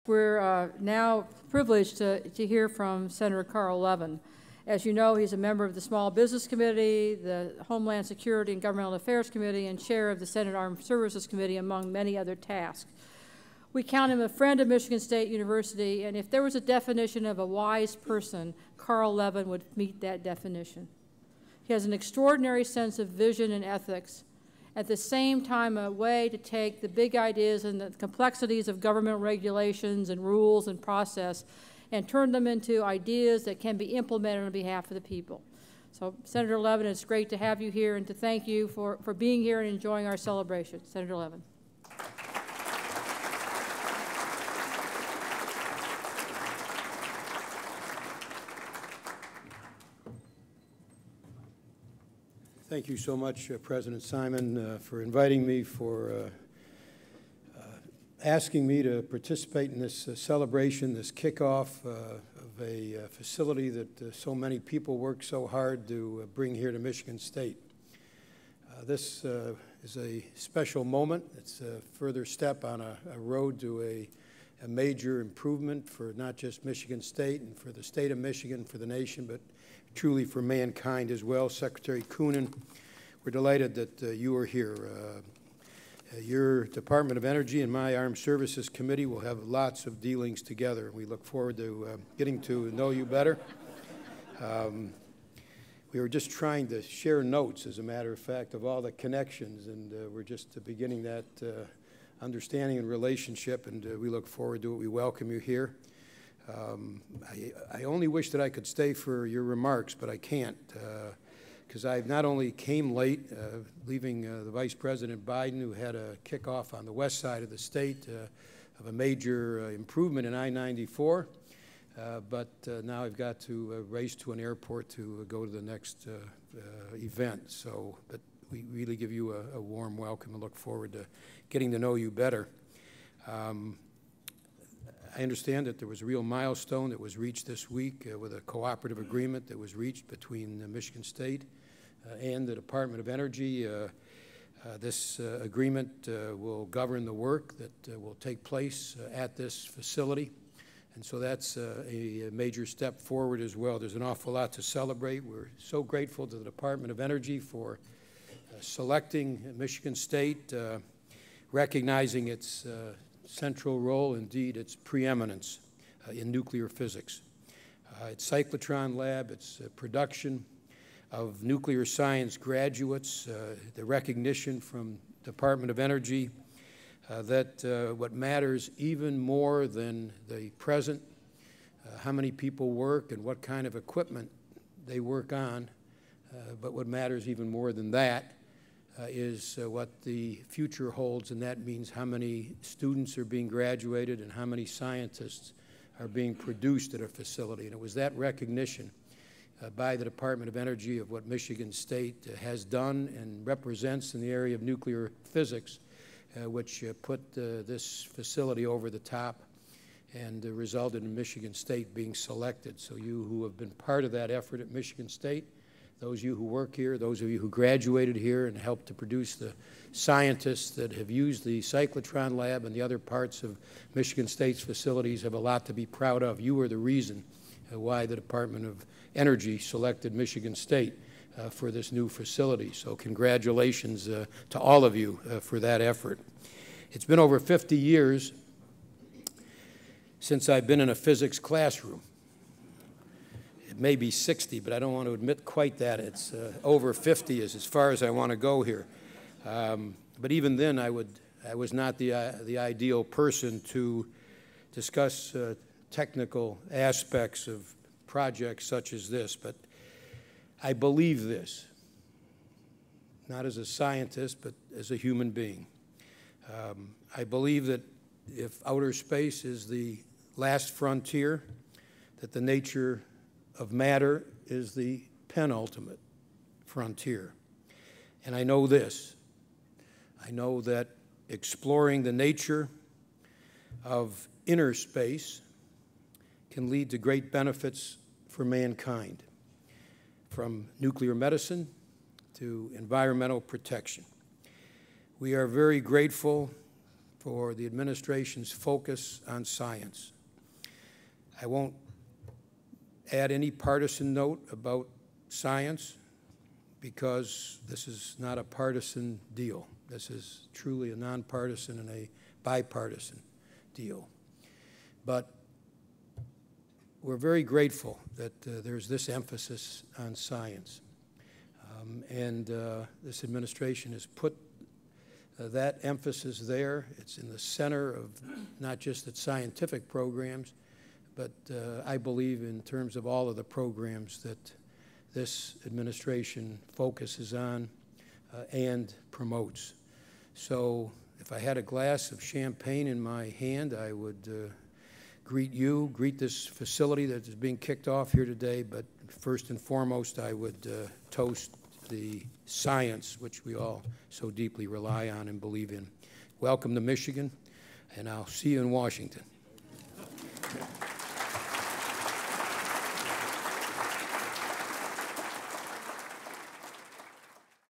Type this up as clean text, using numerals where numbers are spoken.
We're now privileged to hear from Senator Carl Levin. As you know, he's a member of the Small Business Committee, the Homeland Security and Governmental Affairs Committee, and chair of the Senate Armed Services Committee, among many other tasks. We count him a friend of Michigan State University, and if there was a definition of a wise person, Carl Levin would meet that definition. He has an extraordinary sense of vision and ethics, at the same time a way to take the big ideas and the complexities of government regulations and rules and process and turn them into ideas that can be implemented on behalf of the people. So, Senator Levin, it's great to have you here and to thank you for being here and enjoying our celebration. Senator Levin. Thank you so much, President Simon, for inviting me, for asking me to participate in this celebration, this kickoff of a facility that so many people work so hard to bring here to Michigan State. This is a special moment. It's a further step on a road to a major improvement for not just Michigan State and for the state of Michigan, for the nation, but truly for mankind as well. Secretary Coonan, we're delighted that you are here. Your Department of Energy and my Armed Services Committee will have lots of dealings together. We look forward to getting to know you better. We were just trying to share notes, as a matter of fact, of all the connections, and we're just beginning that understanding and relationship, and we look forward to it. We welcome you here. I only wish that I could stay for your remarks, but I can't, because I not only came late, leaving the Vice President Biden, who had a kickoff on the west side of the state of a major improvement in I-94, but now I've got to race to an airport to go to the next event. So, but we really give you a warm welcome and look forward to getting to know you better. I understand that there was a real milestone that was reached this week with a cooperative agreement that was reached between Michigan State and the Department of Energy. This agreement will govern the work that will take place at this facility. And so that's a major step forward as well. There's an awful lot to celebrate. We're so grateful to the Department of Energy for selecting Michigan State, recognizing its central role, indeed its preeminence in nuclear physics. Its cyclotron lab, its production of nuclear science graduates, the recognition from Department of Energy that what matters even more than the present, how many people work and what kind of equipment they work on, but what matters even more than that is what the future holds, and that means how many students are being graduated and how many scientists are being produced at a facility. And it was that recognition by the Department of Energy of what Michigan State has done and represents in the area of nuclear physics, which put this facility over the top and resulted in Michigan State being selected. So you who have been part of that effort at Michigan State, those of you who work here, those of you who graduated here and helped to produce the scientists that have used the cyclotron lab and the other parts of Michigan State's facilities have a lot to be proud of. You are the reason why the Department of Energy selected Michigan State for this new facility. So congratulations to all of you for that effort. It's been over 50 years since I've been in a physics classroom. It may be 60, but I don't want to admit quite that. It's over 50 is as far as I want to go here. But even then, I was not the ideal person to discuss technical aspects of projects such as this. But I believe this, not as a scientist, but as a human being. I believe that if outer space is the last frontier, that the nature of matter is the penultimate frontier. And I know this. I know that exploring the nature of inner space can lead to great benefits for mankind, from nuclear medicine to environmental protection. We are very grateful for the administration's focus on science. I won't add any partisan note about science because this is not a partisan deal. This is truly a nonpartisan and a bipartisan deal. But we're very grateful that there's this emphasis on science. This administration has put that emphasis there. It's in the center of not just its scientific programs, but I believe in terms of all of the programs that this administration focuses on and promotes. So if I had a glass of champagne in my hand, I would greet this facility that is being kicked off here today, but first and foremost, I would toast the science which we all so deeply rely on and believe in. Welcome to Michigan, and I'll see you in Washington.